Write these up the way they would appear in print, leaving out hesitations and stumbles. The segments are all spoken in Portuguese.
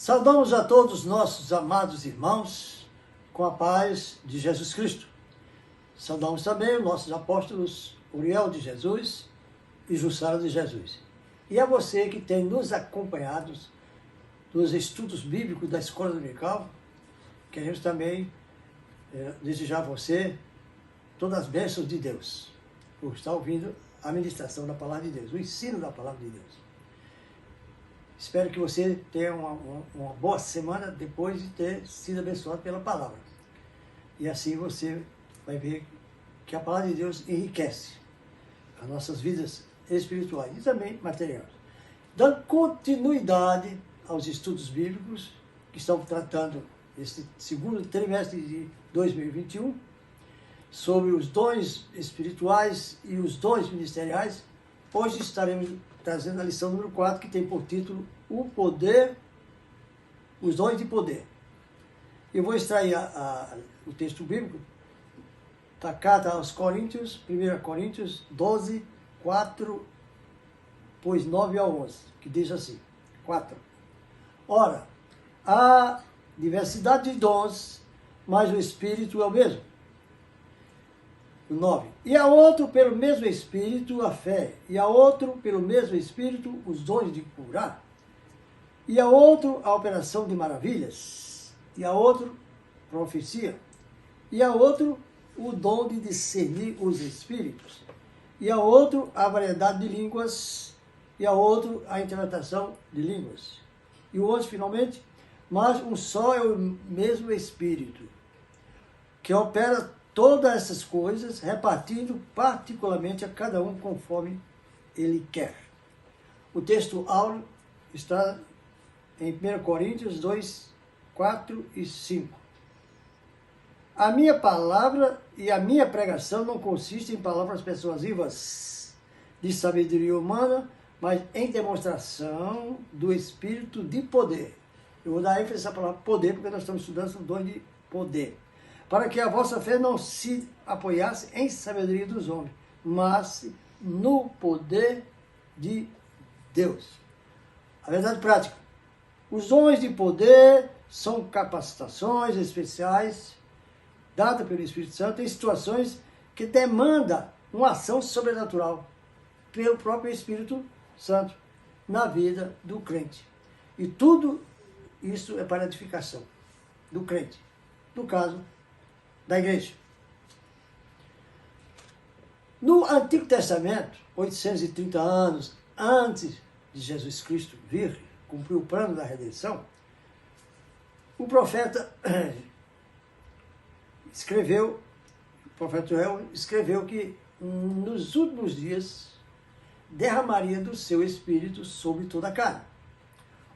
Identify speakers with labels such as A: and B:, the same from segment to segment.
A: Saudamos a todos nossos amados irmãos com a paz de Jesus Cristo. Saudamos também os nossos apóstolos Uriel de Jesus e Jussara de Jesus. E a você que tem nos acompanhado nos estudos bíblicos da Escola Dominical, queremos também desejar a você todas as bênçãos de Deus, por estar ouvindo a ministração da Palavra de Deus, o ensino da Palavra de Deus. Espero que você tenha uma boa semana depois de ter sido abençoado pela Palavra. E assim você vai ver que a Palavra de Deus enriquece as nossas vidas espirituais e também materiais. Dando continuidade aos estudos bíblicos que estão tratando esse segundo trimestre de 2021, sobre os dons espirituais e os dons ministeriais, hoje estaremos trazendo a lição número 4, que tem por título O Poder, os Dons de Poder. Eu vou extrair o texto bíblico da carta aos Coríntios, 1 Coríntios 12, 4, pois 9 ao 11, que diz assim, 4. Ora, há diversidade de dons, mas o Espírito é o mesmo. 9. E a outro pelo mesmo Espírito a fé, e a outro pelo mesmo Espírito os dons de curar, e a outro a operação de maravilhas, e a outro profecia, e a outro o dom de discernir os espíritos, e a outro a variedade de línguas, e a outro a interpretação de línguas. E o outro, finalmente, mas um só é o mesmo Espírito, que opera todas essas coisas, repartindo particularmente a cada um conforme ele quer. O texto áureo está em 1 Coríntios 2, 4 e 5. A minha palavra e a minha pregação não consistem em palavras persuasivas de sabedoria humana, mas em demonstração do Espírito de poder. Eu vou dar ênfase a essa palavra poder, porque nós estamos estudando o dom de poder. Para que a vossa fé não se apoiasse em sabedoria dos homens, mas no poder de Deus. A verdade prática. Os dons de poder são capacitações especiais dadas pelo Espírito Santo em situações que demandam uma ação sobrenatural pelo próprio Espírito Santo na vida do crente. E tudo isso é para a edificação do crente. No caso da igreja. No Antigo Testamento, 830 anos antes de Jesus Cristo vir cumprir o plano da redenção, o profeta Joel escreveu que nos últimos dias derramaria do seu espírito sobre toda a carne.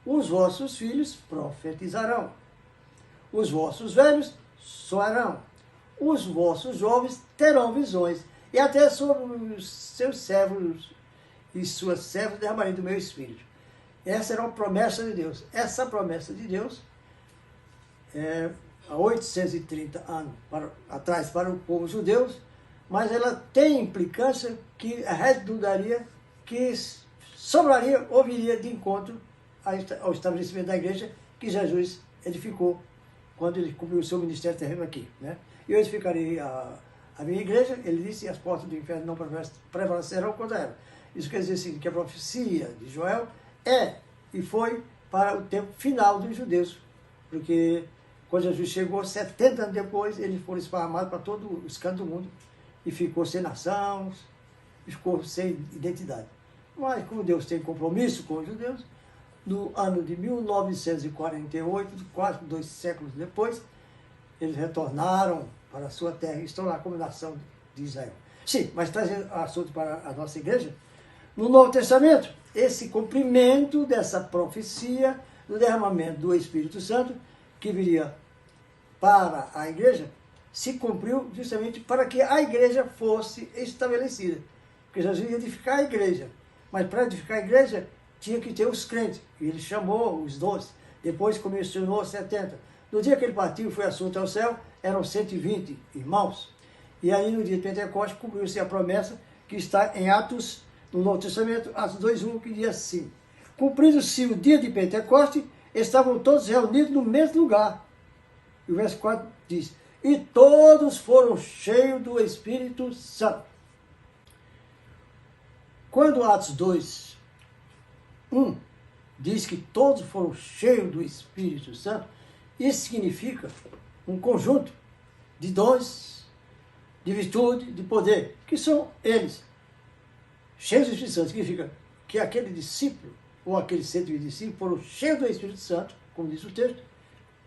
A: Os vossos filhos profetizarão, os vossos velhos sonharão, os vossos jovens terão visões, e até sobre os seus servos e suas servas derramarei do meu espírito. Essa era uma promessa de Deus. Essa promessa de Deus, há 830 anos atrás para o povo judeu, mas ela tem implicância que redundaria, que sobraria ou viria de encontro ao estabelecimento da igreja que Jesus edificou quando ele cumpriu o seu ministério terreno aqui, né? Eu edificarei a minha igreja, ele disse, e as portas do inferno não prevalecerão contra ela. Isso quer dizer assim, que a profecia de Joel é e foi para o tempo final dos judeus, porque quando Jesus chegou, 70 anos depois, eles foram esparramados para todo os cantos do mundo e ficou sem nação, e ficou sem identidade. Mas como Deus tem compromisso com os judeus, no ano de 1948, quase 2 séculos depois, eles retornaram para a sua terra e estão lá como nação de Israel. Sim, mas trazendo o assunto para a nossa igreja, no Novo Testamento, esse cumprimento dessa profecia do derramamento do Espírito Santo, que viria para a igreja, se cumpriu justamente para que a igreja fosse estabelecida. Porque Jesus ia edificar a igreja, mas para edificar a igreja tinha que ter os crentes, e ele chamou os 12, depois comissionou 70. No dia que ele partiu e foi assunto ao céu, eram 120 irmãos. E aí no dia de Pentecostes cumpriu-se a promessa que está em Atos, no Novo Testamento, Atos 2:1, que diz assim: cumprido-se o dia de Pentecostes, estavam todos reunidos no mesmo lugar. E o verso 4 diz, e todos foram cheios do Espírito Santo. Quando Atos 2, 1 diz que todos foram cheios do Espírito Santo, isso significa um conjunto de dons, de virtude, de poder, que são eles. Cheios do Espírito Santo significa que aquele discípulo, ou aqueles 120 discípulos, foram cheios do Espírito Santo, como diz o texto.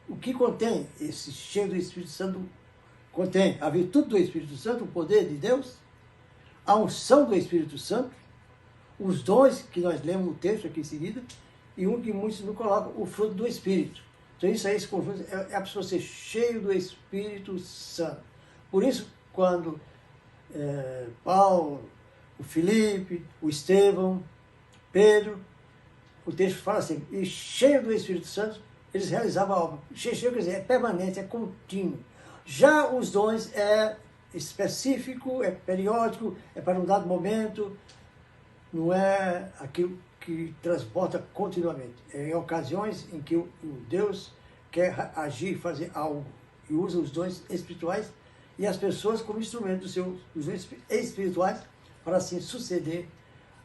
A: O que contém esse cheio do Espírito Santo? Contém a virtude do Espírito Santo, o poder de Deus, a unção do Espírito Santo, os dons que nós lemos no texto aqui em seguida, e um que muitos não colocam, o fruto do Espírito. Então isso aí, esse conjunto, é a pessoa ser cheio do Espírito Santo. Por isso, quando Paulo, o Filipe, o Estevão, Pedro, o texto fala assim, e cheio do Espírito Santo, eles realizavam a obra. Cheio quer dizer, é permanente, é contínuo. Já os dons é específico, é periódico, é para um dado momento, não é aquilo que transporta continuamente. É em ocasiões em que o Deus quer agir, fazer algo, e usa os dons espirituais e as pessoas como instrumento dos dons espirituais para assim suceder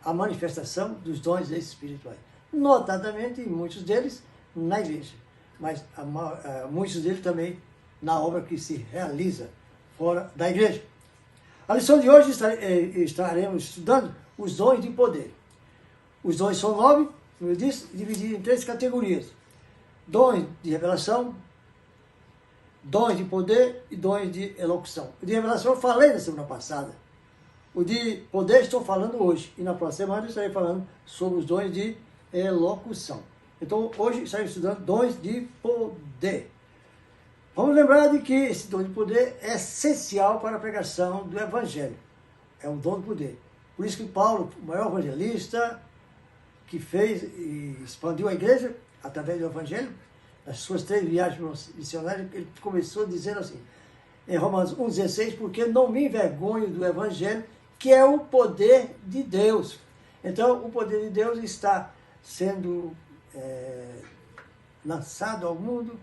A: a manifestação dos dons espirituais. Notadamente, muitos deles na igreja, mas muitos deles também na obra que se realiza fora da igreja. A lição de hoje estaremos estudando os dons de poder. Os dons são 9, como eu disse, divididos em 3 categorias. Dons de revelação, dons de poder e dons de elocução. O de revelação eu falei na semana passada. O de poder estou falando hoje. E na próxima semana eu estarei falando sobre os dons de elocução. Então hoje estaremos estudando dons de poder. Vamos lembrar de que esse dom de poder é essencial para a pregação do Evangelho. É um dom de poder. Por isso que Paulo, o maior evangelista, que fez e expandiu a igreja através do Evangelho, nas suas 3 viagens missionárias, ele começou dizendo assim, em Romanos 1,16, porque não me envergonho do Evangelho, que é o poder de Deus. Então, o poder de Deus está sendo lançado ao mundo,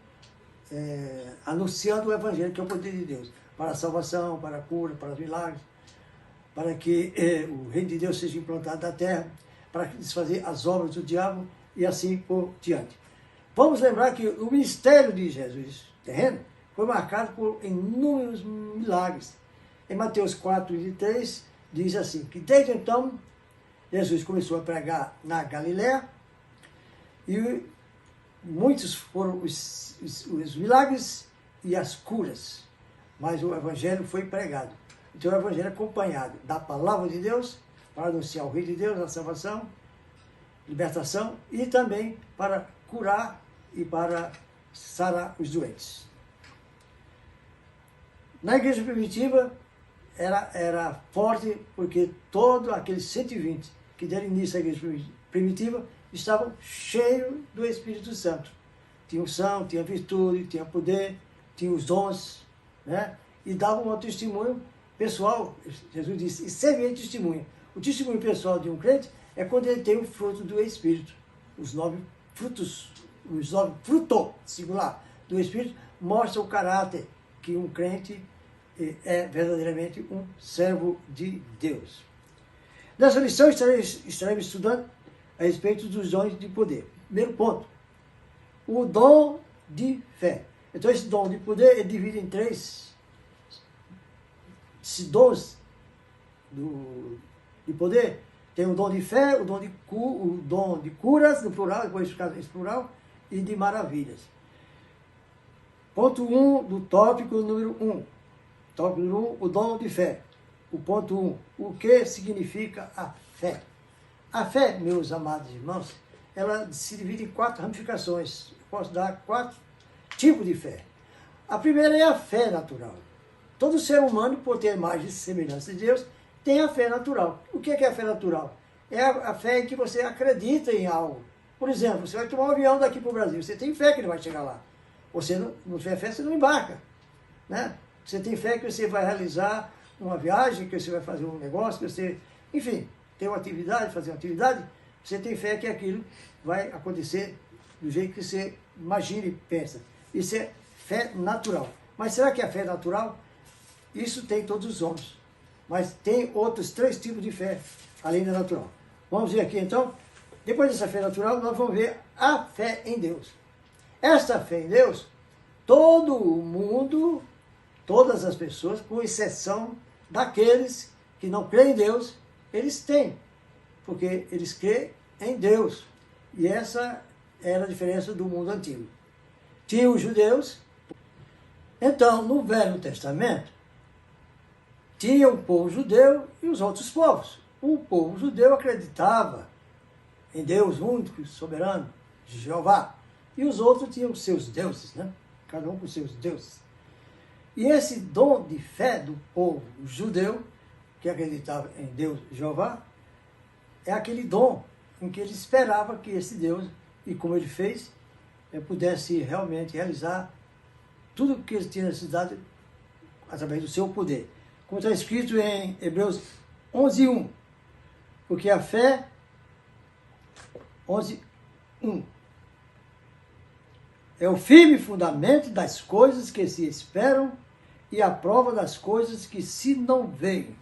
A: anunciando o Evangelho, que é o poder de Deus, para a salvação, para a cura, para os milagres, para que o reino de Deus seja implantado na terra, para desfazer as obras do diabo e assim por diante. Vamos lembrar que o ministério de Jesus terreno foi marcado por inúmeros milagres. Em Mateus 4:23 diz assim, que desde então Jesus começou a pregar na Galiléia e muitos foram os milagres e as curas, mas o Evangelho foi pregado. Então o Evangelho é acompanhado da palavra de Deus, para anunciar o reino de Deus, a salvação, libertação, e também para curar e para sarar os doentes. Na igreja primitiva era forte, porque todos aqueles 120 que deram início à igreja primitiva estavam cheios do Espírito Santo. Tinha unção, tinha virtude, tinha poder, tinha os dons, né? E davam um testemunho pessoal. Jesus disse, e servia de testemunho. O testemunho pessoal de um crente é quando ele tem o fruto do Espírito. Os 9 frutos, singular, do Espírito, mostram o caráter que um crente é verdadeiramente um servo de Deus. Nessa lição estaremos estudando a respeito dos dons de poder. Primeiro ponto, o dom de fé. Então esse dom de poder é dividido em 3 dons de poder. Tem o dom de fé, o dom de curas, no plural, depois ficar esse plural, e de maravilhas. Ponto 1 do tópico número 1. Tópico número 1, o dom de fé. O ponto 1, o que significa a fé? A fé, meus amados irmãos, ela se divide em 4 ramificações. Eu posso dar 4 tipos de fé. A primeira é a fé natural. Todo ser humano, por ter imagem e semelhança de Deus, tem a fé natural. O que é a fé natural? É a fé em que você acredita em algo. Por exemplo, você vai tomar um avião daqui para o Brasil, você tem fé que ele vai chegar lá. Você não tiver fé, você não embarca, né? Você tem fé que você vai realizar uma viagem, que você vai fazer um negócio, que você, enfim, tem uma atividade, fazer uma atividade, você tem fé que aquilo vai acontecer do jeito que você imagina e pensa. Isso é fé natural. Mas será que é fé natural? Isso tem todos os homens. Mas tem outros 3 tipos de fé, além da natural. Vamos ver aqui então. Depois dessa fé natural, nós vamos ver a fé em Deus. Esta fé em Deus, todo o mundo, todas as pessoas, com exceção daqueles que não creem em Deus, eles têm. Porque eles creem em Deus. E essa era a diferença do mundo antigo. Tinha os judeus. Então, no Velho Testamento, tinha o povo judeu e os outros povos. O povo judeu acreditava em Deus único, soberano, Jeová. E os outros tinham seus deuses, né? Cada um com seus deuses. E esse dom de fé do povo judeu, que acreditava em Deus, Jeová, é aquele dom em que ele esperava que esse Deus, e como ele fez, pudesse realmente realizar tudo o que ele tinha necessidade através do seu poder. Como está escrito em Hebreus 11:1, porque a fé, 11:1, é o firme fundamento das coisas que se esperam e a prova das coisas que se não veem.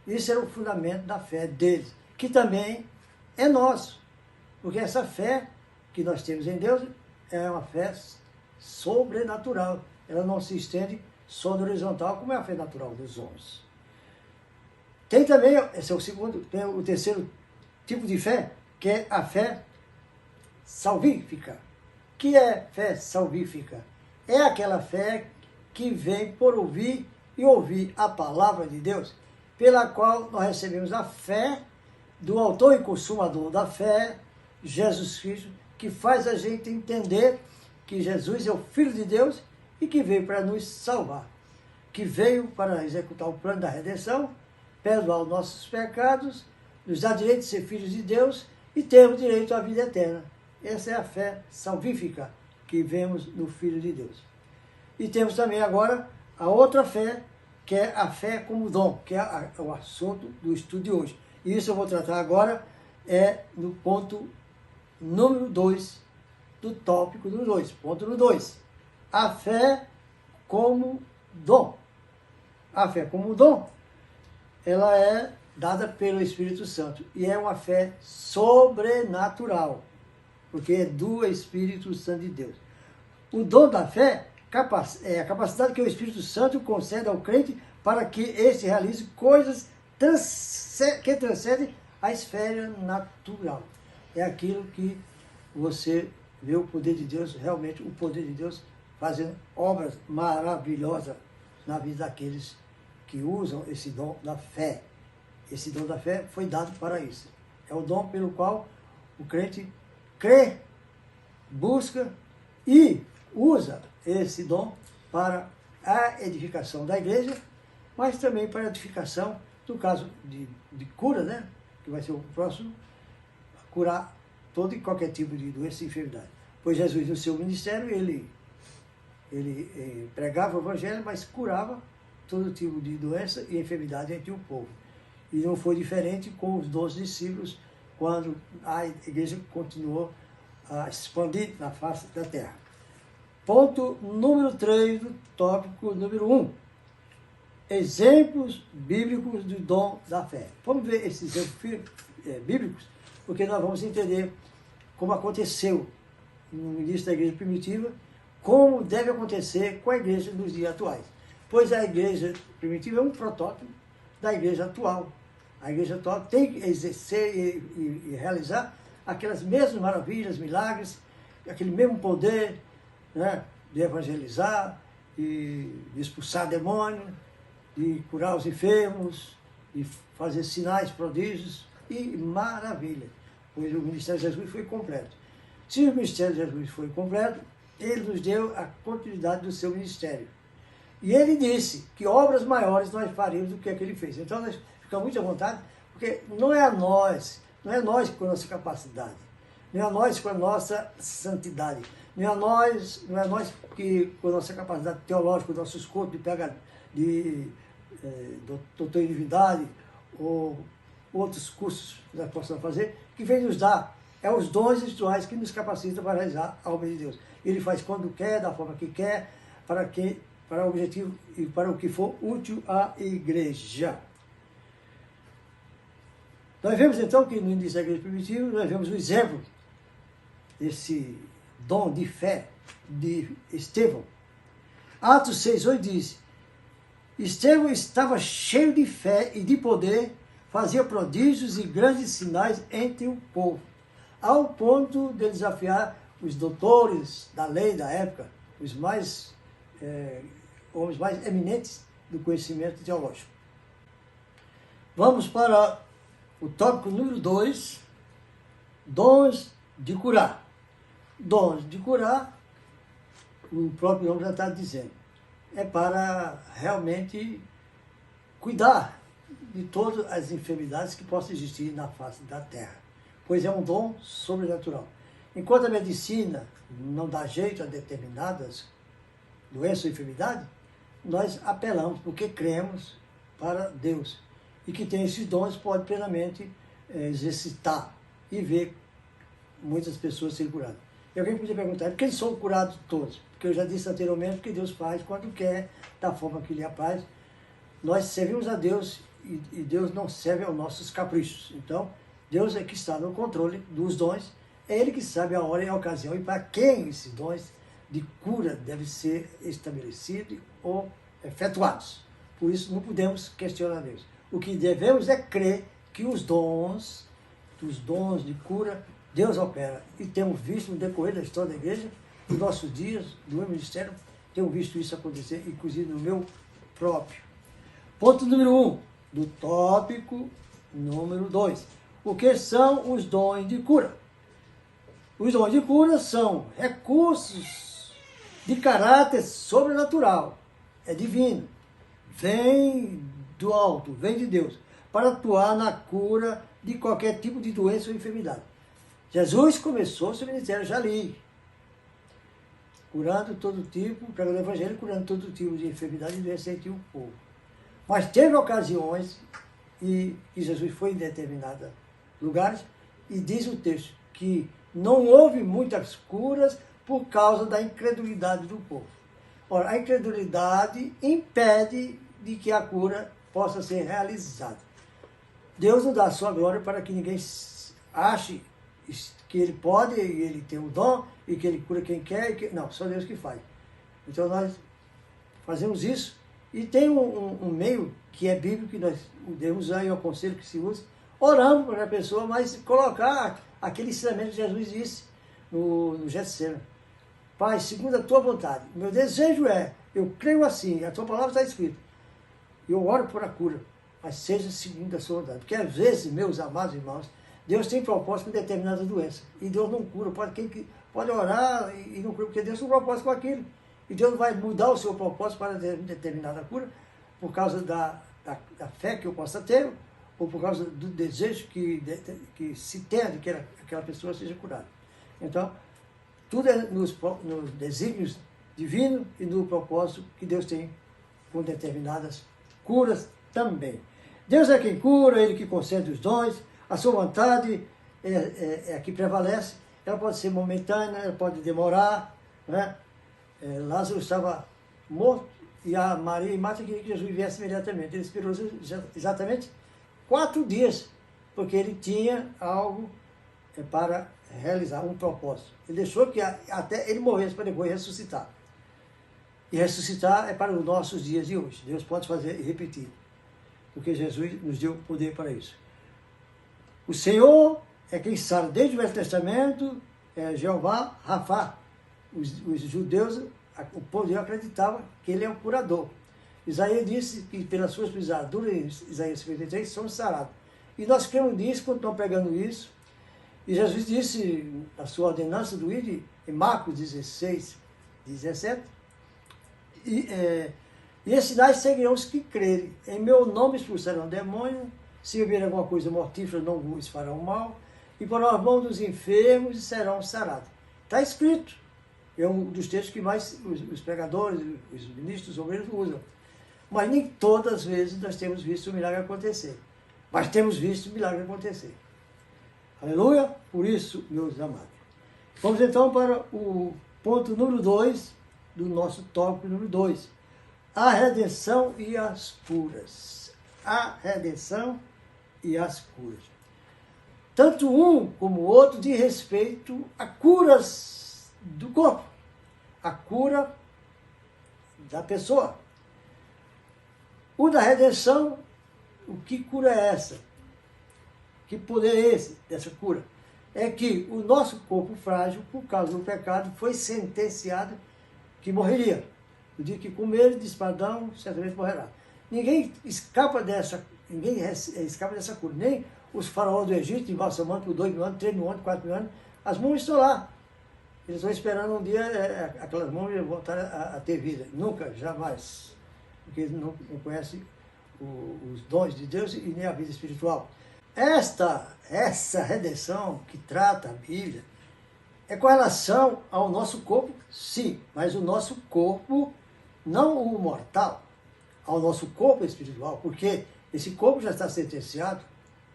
A: Isso era o fundamento da fé deles, que também é nosso, porque essa fé que nós temos em Deus é uma fé sobrenatural. Ela não se estende só no horizontal, como é a fé natural dos homens. Tem também, esse é o segundo, tem o terceiro tipo de fé, que é a fé salvífica. Que é fé salvífica? É aquela fé que vem por ouvir e ouvir a palavra de Deus, pela qual nós recebemos a fé do autor e consumador da fé, Jesus Cristo, que faz a gente entender que Jesus é o Filho de Deus e que veio para nos salvar, que veio para executar o plano da redenção, perdoar os nossos pecados, nos dar direito de ser filhos de Deus e termos direito à vida eterna. Essa é a fé salvífica que vemos no Filho de Deus. E temos também agora a outra fé, que é a fé como dom, que é o assunto do estudo de hoje. E isso eu vou tratar agora no ponto número 2 do tópico número 2. Ponto número 2. A fé como dom. A fé como dom, ela é dada pelo Espírito Santo e é uma fé sobrenatural, porque é do Espírito Santo de Deus. O dom da fé é a capacidade que o Espírito Santo concede ao crente para que este realize coisas que transcendem a esfera natural. É aquilo que você vê o poder de Deus, realmente o poder de Deus fazendo obras maravilhosas na vida daqueles que usam esse dom da fé. Esse dom da fé foi dado para isso. É o dom pelo qual o crente crê, busca e usa esse dom para a edificação da igreja, mas também para a edificação, no caso de cura, né? Que vai ser o próximo, curar todo e qualquer tipo de doença e enfermidade. Pois Jesus, no seu ministério, ele pregava o evangelho, mas curava todo tipo de doença e enfermidade entre o povo. E não foi diferente com os 12 discípulos, quando a igreja continuou a expandir na face da terra. Ponto número 3 do tópico número 1. Exemplos bíblicos do dom da fé. Vamos ver esses exemplos bíblicos, porque nós vamos entender como aconteceu no início da igreja primitiva, como deve acontecer com a igreja nos dias atuais. Pois a igreja primitiva é um protótipo da igreja atual. A igreja atual tem que exercer e realizar aquelas mesmas maravilhas, milagres, aquele mesmo poder, né, de evangelizar, de expulsar demônios, de curar os enfermos, de fazer sinais, prodígios e maravilha. Pois o ministério de Jesus foi completo. Se o ministério de Jesus foi completo, ele nos deu a continuidade do seu ministério. E ele disse que obras maiores nós faríamos do que a que ele fez. Então nós ficamos muito à vontade, porque não é nós com a nossa capacidade, não é nós com a nossa santidade, não é nós que com a nossa capacidade teológica, com nossos cursos de doutor em divindade ou outros cursos que nós possamos fazer, que vem nos dar É os dons espirituais que nos capacitam para realizar a obra de Deus. Ele faz quando quer, da forma que quer, para o objetivo e para o que for útil à igreja. Nós vemos então que no início da igreja primitiva, nós vemos o exemplo desse dom de fé de Estevão. Atos 6:8 diz: Estevão estava cheio de fé e de poder, fazia prodígios e grandes sinais entre o povo, ao ponto de desafiar os doutores da lei da época, os homens mais eminentes do conhecimento teológico. Vamos para o tópico número 2, dons de curar. Dons de curar, o próprio nome já está dizendo, é para realmente cuidar de todas as enfermidades que possam existir na face da terra, pois é um dom sobrenatural. Enquanto a medicina não dá jeito a determinadas doenças ou enfermidades, nós apelamos, porque cremos para Deus, e que tem esses dons pode plenamente exercitar e ver muitas pessoas serem curadas. E alguém podia perguntar, por que eles são curados todos? Porque eu já disse anteriormente que Deus faz quando quer, da forma que lhe apraz. Nós servimos a Deus e Deus não serve aos nossos caprichos. Então, Deus é que está no controle dos dons, é Ele que sabe a hora e a ocasião e para quem esses dons de cura devem ser estabelecidos ou efetuados. Por isso, não podemos questionar Deus. O que devemos é crer que os dons de cura, Deus opera. E temos visto no decorrer da história da igreja, nos nossos dias, do meu ministério, temos visto isso acontecer, inclusive no meu próprio. Ponto número 1, do tópico número 2. O que são os dons de cura? Os dons de cura são recursos de caráter sobrenatural, é divino, vem do alto, vem de Deus, para atuar na cura de qualquer tipo de doença ou enfermidade. Jesus começou seu ministério, já li, curando todo tipo, pregando o evangelho, curando todo tipo de enfermidade e doença entre o povo. Mas teve ocasiões, e Jesus foi em determinados lugares, e diz o texto que não houve muitas curas por causa da incredulidade do povo. Ora, a incredulidade impede de que a cura possa ser realizada. Deus não dá a sua glória para que ninguém ache que ele pode, e ele tem o dom, e que ele cura quem quer. Não, só Deus que faz. Então nós fazemos isso, e tem um meio que é bíblico, que nós devemos usar, e eu aconselho que se use, orando para a pessoa, mas colocar aquele ensinamento que Jesus disse no Getsemane. Pai, segundo a tua vontade, meu desejo eu creio assim, a tua palavra está escrita, eu oro por a cura, mas seja segundo a sua vontade. Porque às vezes, meus amados irmãos, Deus tem propósito com determinadas doenças, e Deus não cura. Pode orar e não cura, porque Deus tem um propósito com aquilo, e Deus não vai mudar o seu propósito para determinada cura, por causa da fé que eu possa ter, ou por causa do desejo que se tenha de que aquela pessoa seja curada. Então, tudo é nos desígnios divinos e no propósito que Deus tem com determinadas curas também. Deus é quem cura, Ele que concede os dons, a sua vontade é a que prevalece. Ela pode ser momentânea, ela pode demorar, né? Lázaro estava morto e a Maria e Marta queriam que Jesus viesse imediatamente. Ele esperou exatamente 4 dias, porque ele tinha algo para realizar, um propósito. Ele deixou que até ele morresse para depois ressuscitar. E ressuscitar é para os nossos dias de hoje. Deus pode fazer e repetir, porque Jesus nos deu poder para isso. O Senhor é quem sabe, desde o Velho Testamento, Jeová Rafa. Os judeus, o povo de Deus acreditava que ele é o curador. Isaías disse que pelas suas pisaduras, em Isaías 53, somos sarados. E nós cremos nisso quando estamos pregando isso. E Jesus disse, na sua ordenança do Ide, em Marcos 16, 17, e esses sinais seguirão os que crerem. Em meu nome expulsarão demônio, se beberem alguma coisa mortífera não vos farão mal, e por as mãos dos enfermos serão sarados. Está escrito. É um dos textos que mais os pregadores, os ministros, os obreiros usam. Mas nem todas as vezes nós temos visto o milagre acontecer. Mas temos visto o milagre acontecer. Aleluia? Por isso, meus amados. Vamos então para o ponto número 2 do nosso tópico número 2. A redenção e as curas. A redenção e as curas. Tanto um como o outro diz respeito a curas do corpo, a cura da pessoa. O da redenção, o que cura é essa? Que poder é esse, dessa cura? É que o nosso corpo frágil, por causa do pecado, foi sentenciado que morreria. No dia que comer de espadão, certamente morrerá. Ninguém escapa dessa cura, nem os faraós do Egito, embalsamando por 2 mil anos, 3 mil anos, 4 mil anos, as múmias estão lá. Eles estão esperando um dia aquelas múmias voltarem a ter vida. Nunca, jamais. Porque eles não conhecem os dons de Deus e nem a vida espiritual. Essa redenção que trata a Bíblia é com relação ao nosso corpo, sim, mas o nosso corpo, não o mortal, ao nosso corpo espiritual, porque esse corpo já está sentenciado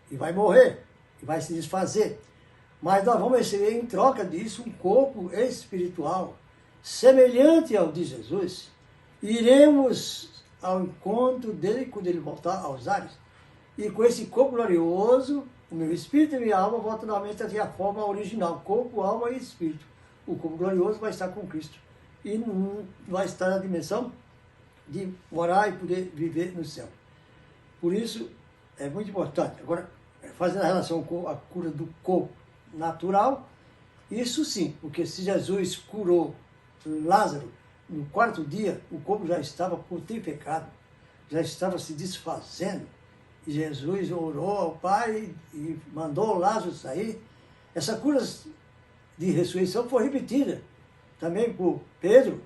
A: e vai morrer, e vai se desfazer. Mas nós vamos receber em troca disso um corpo espiritual, semelhante ao de Jesus, e iremos ao encontro dele quando ele voltar aos ares. E com esse corpo glorioso, o meu espírito e minha alma voltam novamente a ter a forma original, corpo, alma e espírito. O corpo glorioso vai estar com Cristo e vai estar na dimensão de morar e poder viver no céu. Por isso, é muito importante. Agora, fazendo a relação com a cura do corpo natural, isso sim, porque se Jesus curou Lázaro no 4º dia, o corpo já estava putreficado, já estava se desfazendo, e Jesus orou ao Pai e mandou Lázaro sair. Essa cura de ressurreição foi repetida também por Pedro,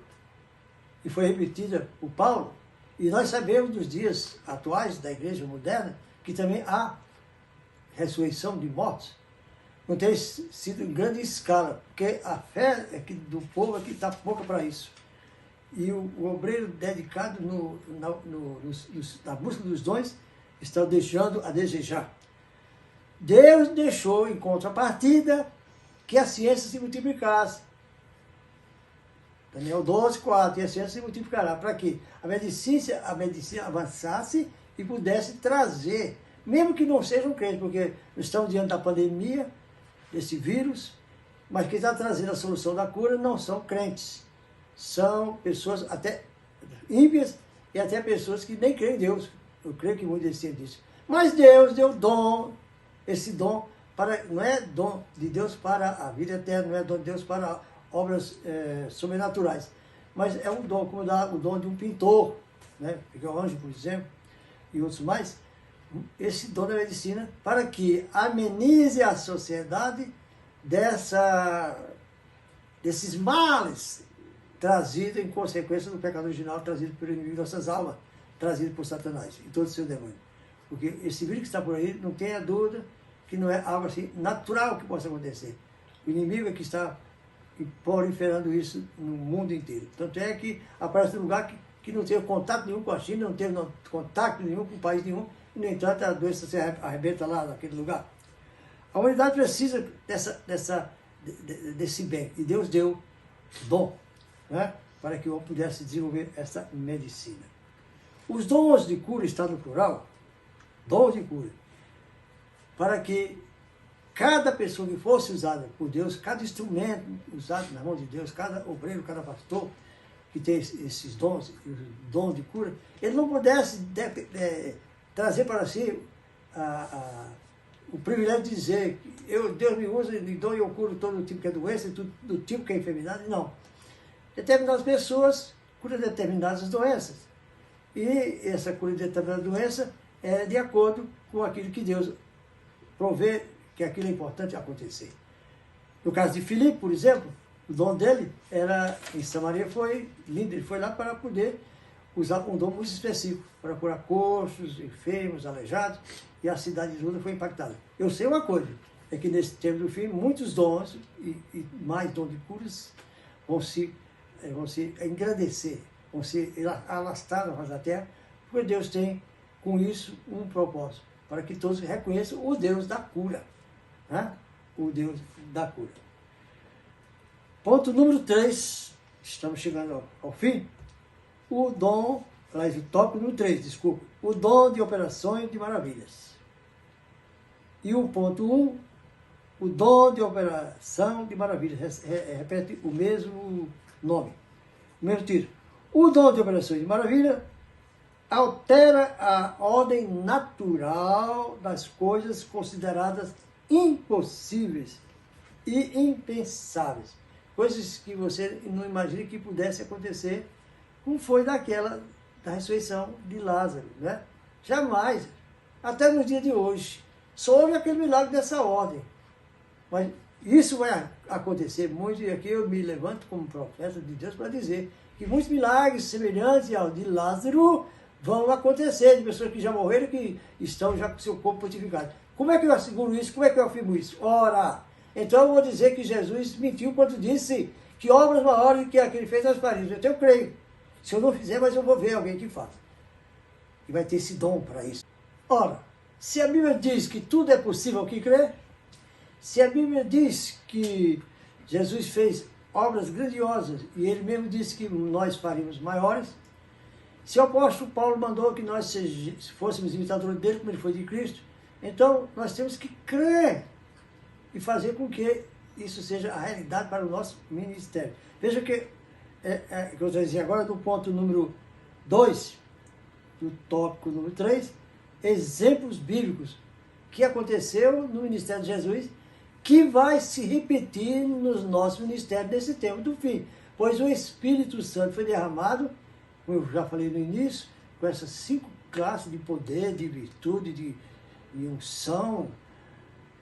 A: e foi repetida por Paulo, e nós sabemos dos dias atuais da igreja moderna que também há ressurreição de mortos. Não tem sido em grande escala, porque a fé do povo aqui está pouca para isso. E o obreiro dedicado na busca dos dons está deixando a desejar. Deus deixou, em contrapartida, que a ciência se multiplicasse. Daniel 12, 4, e a ciência se multiplicará. Para quê? A medicina avançasse e pudesse trazer, mesmo que não sejam crentes, porque estamos diante da pandemia, desse vírus, mas quem está trazendo a solução da cura não são crentes. São pessoas até ímpias e até pessoas que nem creem em Deus. Eu creio que muitos desciam disso. Mas Deus deu dom, esse dom, não é dom de Deus para a vida eterna, não é dom de Deus para obras sobrenaturais, mas é um dom, como dá o dom de um pintor, né? Miguel Ângelo, por exemplo, e outros mais, esse dom da medicina, para que amenize a sociedade desses males trazidos em consequência do pecado original, trazido pelo inimigo de nossas almas, trazido por Satanás e todo o seu demônio. Porque esse vírus que está por aí, não tenha dúvida que não é algo assim natural que possa acontecer. O inimigo é que está proliferando isso no mundo inteiro. Tanto é que aparece um lugar que não teve contato nenhum com a China, não teve contato nenhum com o país nenhum, e, no entanto, a doença se arrebenta lá naquele lugar. A humanidade precisa desse bem, e Deus deu dom, né, para que eu pudesse desenvolver essa medicina. Os dons de cura estão no plural, dons de cura, para que cada pessoa que fosse usada por Deus, cada instrumento usado na mão de Deus, cada obreiro, cada pastor que tem esses dons, os dons de cura, ele não pudesse trazer para si o privilégio de dizer Deus me usa, me dou e eu curo todo tipo que é doença, do tipo que é enfermidade. Não. Determinadas pessoas curam determinadas doenças. E essa cura de determinada doença é de acordo com aquilo que Deus provê que aquilo é importante acontecer. No caso de Filipe, por exemplo, o dom dele era, em Samaria foi lindo, ele foi lá para poder usar um dom muito específico, para curar coxos, enfermos, aleijados, e a cidade de Lula foi impactada. Eu sei uma coisa, é que nesse tempo do fim, muitos dons e mais dons de curas vão se engrandecer, vão se alastrar na face da terra, porque Deus tem com isso um propósito, para que todos reconheçam o Deus da cura. Né? o Deus da cura. Ponto número 3, estamos chegando ao fim. O dom, aliás, o tópico número 3, desculpa, o dom de operações de maravilhas. E o ponto 1, o dom de operação de maravilhas, repete o mesmo nome, o mesmo título. O dom de operações de maravilha altera a ordem natural das coisas consideradas impossíveis e impensáveis. Coisas que você não imagina que pudesse acontecer, como foi da ressurreição de Lázaro, né? Jamais, até no dia de hoje, só houve aquele milagre dessa ordem. Mas isso vai acontecer muito, e aqui eu me levanto como profeta de Deus para dizer que muitos milagres semelhantes ao de Lázaro vão acontecer, de pessoas que já morreram, que estão já com seu corpo purificado. Como é que eu asseguro isso? Como é que eu afirmo isso? Ora, então eu vou dizer que Jesus mentiu quando disse que obras maiores do que aquele fez nas paredes. Então eu creio. Se eu não fizer, mas eu vou ver alguém que faça. E vai ter esse dom para isso. Ora, se a Bíblia diz que tudo é possível ao que crê, se a Bíblia diz que Jesus fez obras grandiosas e ele mesmo disse que nós faríamos maiores, se o apóstolo Paulo mandou que nós fôssemos imitadores dele como ele foi de Cristo, então nós temos que crer e fazer com que isso seja a realidade para o nosso ministério. Veja que eu estou dizendo agora do ponto número 2, do tópico número 3, exemplos bíblicos que aconteceu no ministério de Jesus, que vai se repetir nos nossos ministérios nesse tempo do fim. Pois o Espírito Santo foi derramado, como eu já falei no início, com essas 5 classes de poder, de virtude, de unção,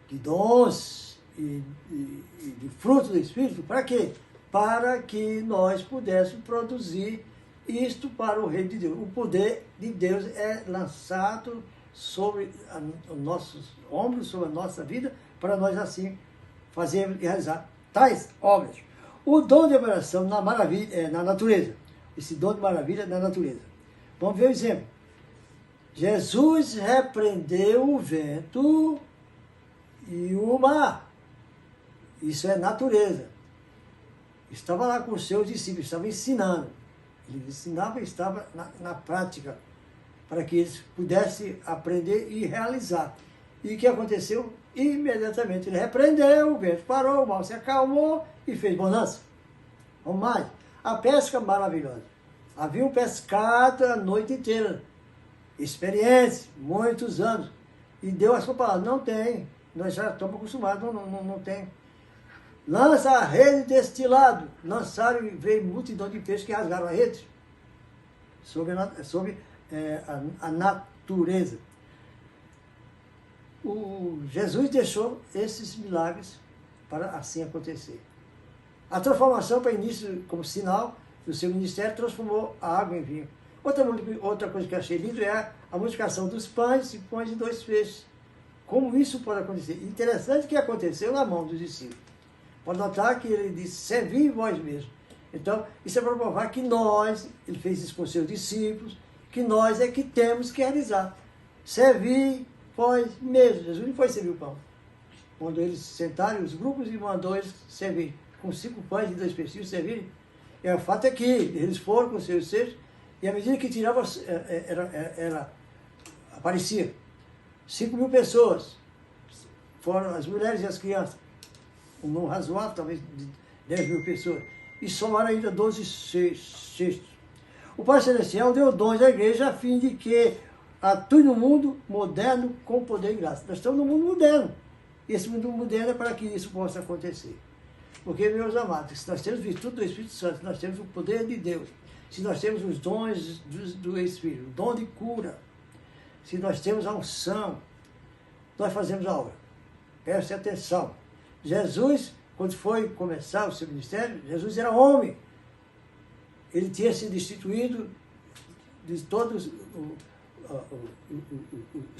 A: de dons e de fruto do Espírito. Para quê? Para que nós pudéssemos produzir isto para o reino de Deus. O poder de Deus é lançado sobre os nossos ombros, sobre a nossa vida, para nós assim fazermos e realizar tais obras. O dom de operação na maravilha, na natureza. Esse dom de maravilha na natureza. Vamos ver o exemplo. Jesus repreendeu o vento e o mar. Isso é natureza. Estava lá com os seus discípulos, estava ensinando. Ele ensinava e estava na prática, para que eles pudessem aprender e realizar. E o que aconteceu? Imediatamente ele repreendeu, o vento parou, o mar se acalmou e fez bonança. Vamos mais. A pesca maravilhosa. Haviam pescado a noite inteira. Experiência, muitos anos. E deu a sua palavra. Não tem. Nós já estamos acostumados, não tem. Lança a rede deste lado. Lançaram e veio multidão de peixes que rasgaram a rede. Sobre a natureza. Jesus deixou esses milagres para assim acontecer. A transformação para início, como sinal do seu ministério, transformou a água em vinho. Outra coisa que eu achei lindo é a multiplicação dos pães e 2 peixes. Como isso pode acontecer? Interessante que aconteceu na mão dos discípulos. Pode notar que ele disse, servi vós mesmos. Então, isso é para provar que nós, ele fez isso com seus discípulos, que nós é que temos que realizar. Servir vós mesmos. Jesus não foi servir o pão. Quando eles sentaram, os grupos, e mandou eles servir. Com 5 pães e 2 peixinhos servirem. E o fato é que eles foram com seus cestos, e à medida que tiravam, aparecia 5.000 pessoas. Foram as mulheres e as crianças. Um número razoável, talvez de 10.000 pessoas. E somaram ainda 12 cestos. O Pai Celestial deu dons à igreja a fim de que atue no mundo moderno com poder e graça. Nós estamos no mundo moderno. Esse mundo moderno é para que isso possa acontecer. Porque, meus amados, se nós temos virtude do Espírito Santo, se nós temos o poder de Deus, se nós temos os dons do Espírito, o dom de cura, se nós temos a unção, nós fazemos a obra. Preste atenção. Jesus, quando foi começar o seu ministério, Jesus era homem. Ele tinha sido destituído de todo o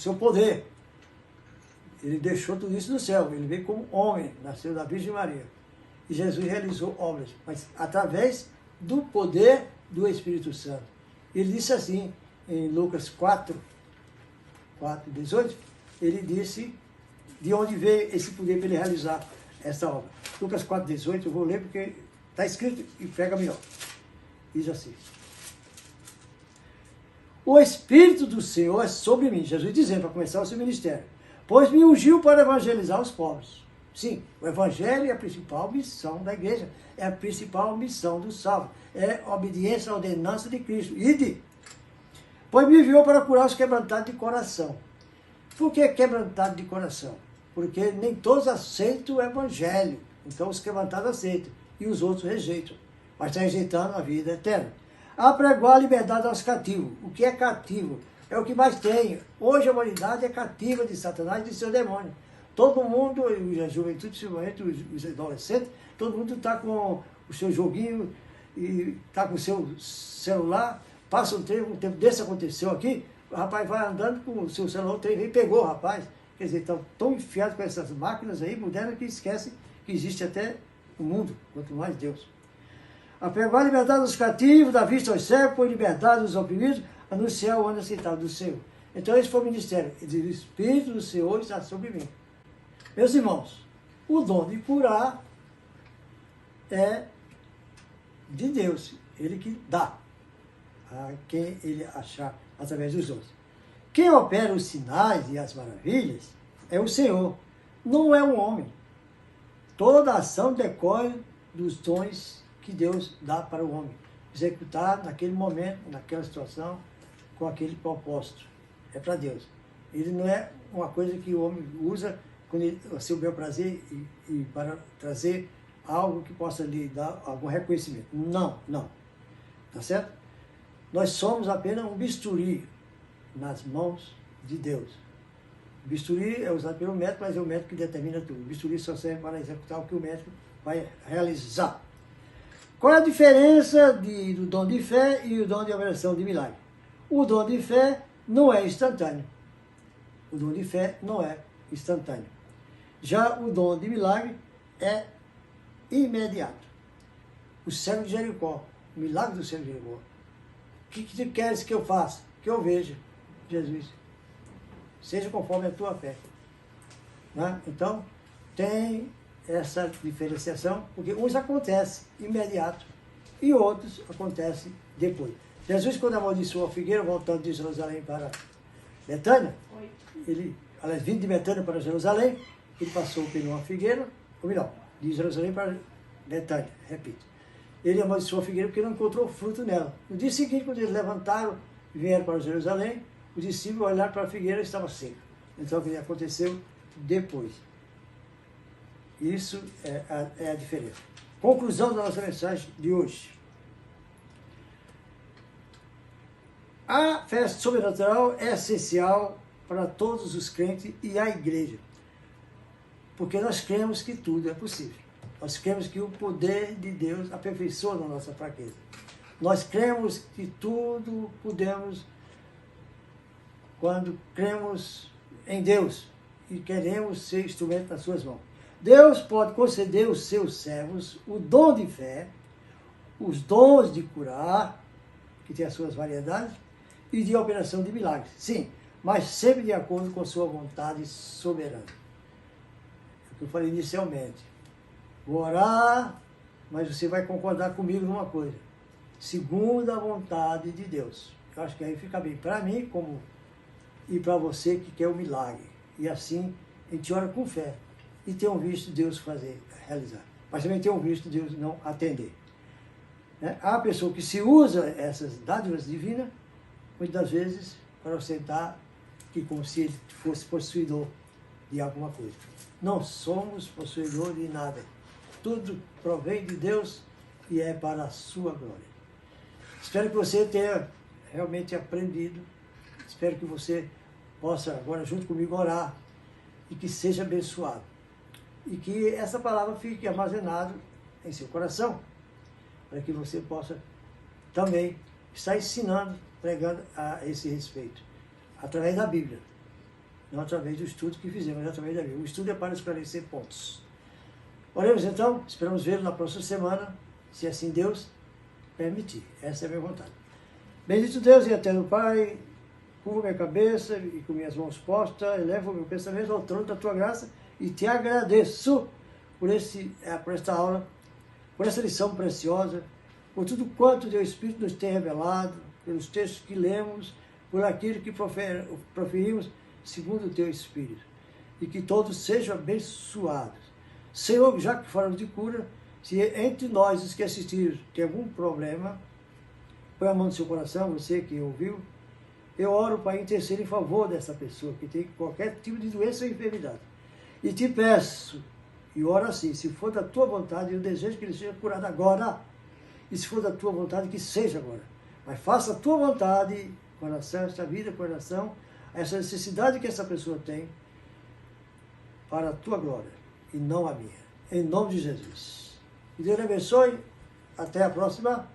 A: seu poder. Ele deixou tudo isso no céu. Ele veio como homem, nasceu da Virgem Maria. E Jesus realizou obras, mas através do poder do Espírito Santo. Ele disse assim, em Lucas 4:18, ele disse, de onde veio esse poder para ele realizar essa obra. Lucas 4,18, eu vou ler porque está escrito e pega melhor. Diz assim: o Espírito do Senhor é sobre mim, Jesus dizendo, para começar o seu ministério, pois me ungiu para evangelizar os pobres. Sim, o Evangelho é a principal missão da igreja, é a principal missão do salvo, é a obediência à ordenança de Cristo. Pois me enviou para curar os quebrantados de coração. Por que quebrantado de coração? Porque nem todos aceitam o Evangelho, então os quebrantados aceitam e os outros rejeitam, mas estão rejeitando a vida eterna. A pregar a liberdade aos cativos. O que é cativo? É o que mais tem. Hoje a humanidade é cativa de Satanás e de seu demônio. Todo mundo, a juventude, principalmente os adolescentes, todo mundo está com o seu joguinho e está com o seu celular. Passa um tempo desse aconteceu aqui, o rapaz vai andando com o seu celular, o trem vem e pegou o rapaz. Quer dizer, estão tão enfiados com essas máquinas aí modernas que esquecem que existe até o mundo, quanto mais Deus. A pregar a liberdade dos cativos, dar vista aos cegos, pôr liberdade aos oprimidos, anunciar o ano aceitável do Senhor. Então esse foi o ministério. Ele diz, o Espírito do Senhor está sobre mim. Meus irmãos, o dom de curar é de Deus, Ele que dá a quem Ele achar através dos dons. Quem opera os sinais e as maravilhas é o Senhor, não é um homem. Toda ação decorre dos dons que Deus dá para o homem, executar naquele momento, naquela situação, com aquele propósito. É para Deus. Ele não é uma coisa que o homem usa quando ele, a seu bel prazer e para trazer algo que possa lhe dar algum reconhecimento. Não, não. Tá certo? Nós somos apenas um bisturi nas mãos de Deus. O bisturi é usado pelo médico, mas é o médico que determina tudo. O bisturi só serve para executar o que o médico vai realizar. Qual é a diferença do dom de fé e o dom de operação de milagre? O dom de fé não é instantâneo. O dom de fé não é instantâneo. Já o dom de milagre é imediato. O cego de Jericó, o milagre do cego de Jericó. O que tu queres que eu faça? Que eu veja, Jesus. Seja conforme a tua fé. Né? Então, tem essa diferenciação, porque uns acontecem imediato e outros acontecem depois. Jesus, quando amaldiçoou a figueira, voltando de Jerusalém para Betânia, aliás, vindo de Betânia para Jerusalém, ele passou por uma figueira, ou melhor, de Jerusalém para Betânia, repito. Ele amaldiçoou a figueira porque não encontrou fruto nela. No dia seguinte, quando eles levantaram e vieram para Jerusalém, os discípulos olharam para a figueira e estava seca. Então, o que aconteceu depois. Isso é a diferença. Conclusão da nossa mensagem de hoje. A fé sobrenatural é essencial para todos os crentes e a igreja. Porque nós cremos que tudo é possível. Nós cremos que o poder de Deus aperfeiçoa a nossa fraqueza. Nós cremos que tudo podemos quando cremos em Deus e queremos ser instrumento nas suas mãos. Deus pode conceder aos seus servos o dom de fé, os dons de curar, que tem as suas variedades, e de operação de milagres. Sim, mas sempre de acordo com a sua vontade soberana. É o que eu falei inicialmente. Vou orar, mas você vai concordar comigo numa coisa. Segundo a vontade de Deus. Eu acho que aí fica bem para mim e para você que quer o milagre. E assim, a gente ora com fé. E tem visto Deus realizar. Mas também tem visto Deus não atender. Né? Há pessoa que se usa essas dádivas divinas, muitas vezes, para ostentar que como se ele fosse possuidor de alguma coisa. Não somos possuidor de nada. Tudo provém de Deus e é para a sua glória. Espero que você tenha realmente aprendido. Espero que você possa agora junto comigo orar e que seja abençoado. E que essa palavra fique armazenada em seu coração, para que você possa também estar ensinando, pregando a esse respeito, através da Bíblia. Não através do estudo que fizemos, mas através da Bíblia. O estudo é para esclarecer pontos. Oremos então, esperamos vê-lo na próxima semana, se assim Deus permitir. Essa é a minha vontade. Bendito Deus e eterno Pai, curvo minha cabeça e com minhas mãos postas, elevo o meu pensamento ao trono da tua graça e te agradeço por esta aula, por essa lição preciosa, por tudo quanto o teu Espírito nos tem revelado, pelos textos que lemos, por aquilo que proferimos segundo o teu Espírito. E que todos sejam abençoados. Senhor, já que falamos de cura, se entre nós os que assistiram tem algum problema, põe a mão no seu coração, você que ouviu, eu oro para interceder em favor dessa pessoa que tem qualquer tipo de doença ou enfermidade. E te peço, e oro assim, se for da tua vontade, eu desejo que ele seja curado agora. E se for da tua vontade, que seja agora. Mas faça a tua vontade com relação a esta vida, com relação a essa necessidade que essa pessoa tem, para a tua glória, e não a minha. Em nome de Jesus. Que Deus lhe abençoe. Até a próxima.